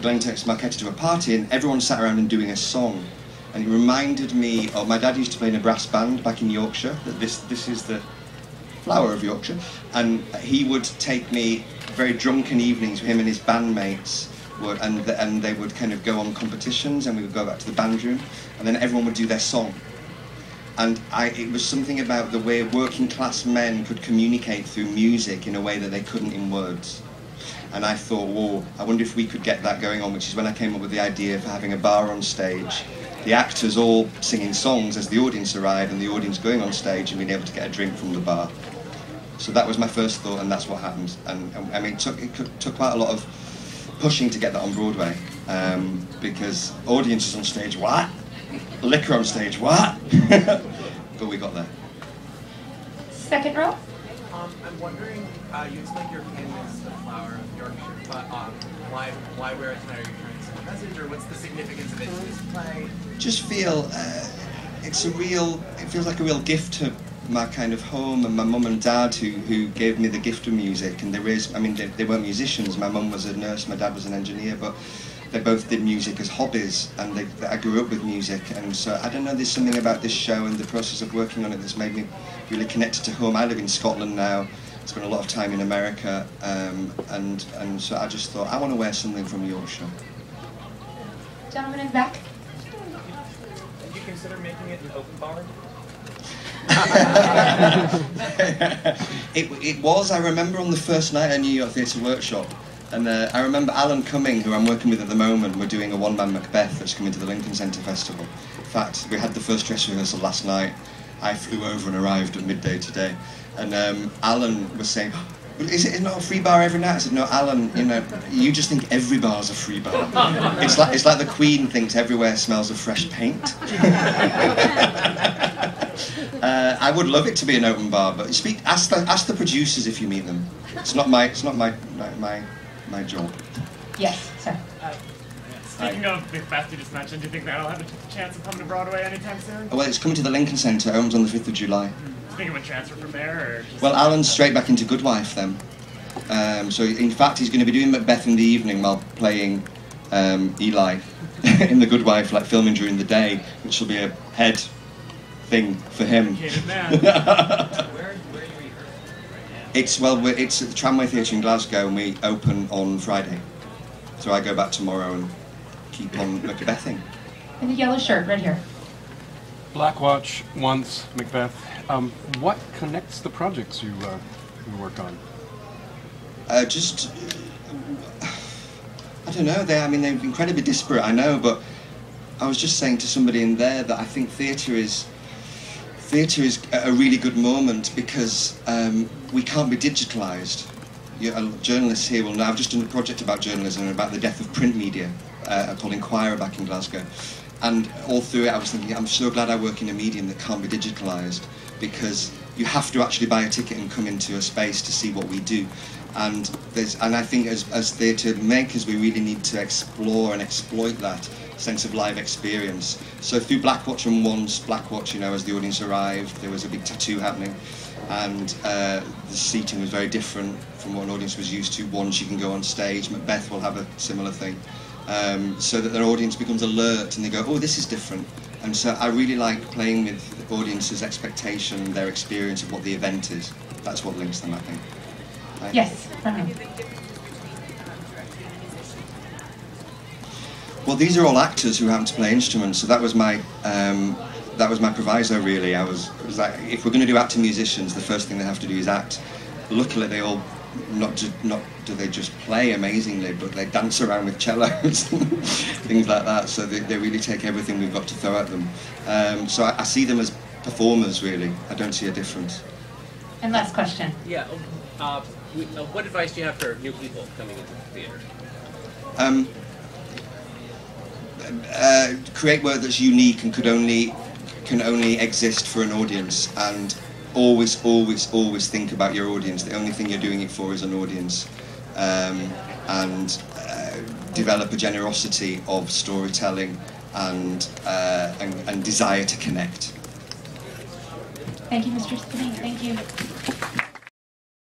Glenn takes Marquetta to a party, and everyone sat around and doing a song. And it reminded me of, my dad used to play in a brass band back in Yorkshire. This is the flower of Yorkshire. And he would take me very drunken evenings with him and his bandmates, and they would kind of go on competitions, and we would go back to the band room, and then everyone would do their song. And it was something about the way working class men could communicate through music in a way that they couldn't in words. And I thought, whoa, I wonder if we could get that going on, which is when I came up with the idea for having a bar on stage. The actors all singing songs as the audience arrived, and the audience going on stage and being able to get a drink from the bar. So that was my first thought, and that's what happened. And I mean, it took quite a lot of pushing to get that on Broadway, because audiences on stage, what? Liquor on stage, what? But we got there. Second row. I'm wondering, you explained your pin is the flower of Yorkshire, but why wear it tonight? Are you trying to send a message, or what's the significance of it to this play? Just feel it feels like a real gift to my kind of home and my mum and dad who gave me the gift of music. And they weren't musicians. My mum was a nurse, my dad was an engineer, but they both did music as hobbies, and I grew up with music. And so I don't know, there's something about this show and the process of working on it that's made me really connected to home. I live in Scotland now, spent a lot of time in America, and so I just thought I want to wear something from Yorkshire. Gentleman in the back. Did you consider making it an open bar? It was, I remember on the first night at New York Theatre Workshop, and I remember Alan Cumming, who I'm working with at the moment. We're doing a one-man Macbeth that's coming to the Lincoln Center Festival. In fact, we had the first dress rehearsal last night. I flew over and arrived at midday today, and Alan was saying, "Is it not a free bar every night?" I said, "No, Alan, you just think every bar's a free bar. It's like the Queen thinks everywhere smells of fresh paint." I would love it to be an open bar, but ask the producers if you meet them. It's not my job. Yes, sir. Speaking of Macbeth you just mentioned, do you think that'll have a chance of coming to Broadway anytime soon? Well, it's coming to the Lincoln Center. It opens on the 5th of July. Do you think it would transfer from there, or just... Well, Alan's straight back into Good Wife then. So in fact, he's going to be doing Macbeth in the evening while playing Eli in The Good Wife, like filming during the day, which will be a head thing for him. Man. Where are you rehearsing right now? It's at the Tramway Theatre in Glasgow, and we open on Friday. So I go back tomorrow and keep on Macbething. In the yellow shirt, right here. Black Watch, Once, Macbeth. What connects the projects you work on? I don't know. They're incredibly disparate, I know, but I was just saying to somebody in there that I think theatre is a really good moment because we can't be digitalised. Journalists here will know. I've just done a project about journalism and about the death of print media called Inquirer back in Glasgow. And all through it I was thinking, I'm so glad I work in a medium that can't be digitalised, because you have to actually buy a ticket and come into a space to see what we do. And I think as theatre makers we really need to explore and exploit that sense of live experience. So through Blackwatch and Once, Blackwatch, as the audience arrived, there was a big tattoo happening, and the seating was very different from what an audience was used to. Once you can go on stage, Macbeth will have a similar thing, so that their audience becomes alert and they go, oh, this is different. And so I really like playing with the audience's expectation, their experience of what the event is. That's what links them, I think. Yes. Well, these are all actors who happen to play instruments, so that was my proviso, really. I was like, if we're going to do acting musicians, the first thing they have to do is act. Luckily, they all not do they just play amazingly, but they dance around with cellos, things like that. So they really take everything we've got to throw at them. So I see them as performers, really. I don't see a difference. And last question. Yeah. What advice do you have for new people coming into the theatre? Create work that's unique and can only exist for an audience, and always think about your audience. The only thing you're doing it for is an audience, and develop a generosity of storytelling and desire to connect. Thank you, Mr. Tiffany. Thank you.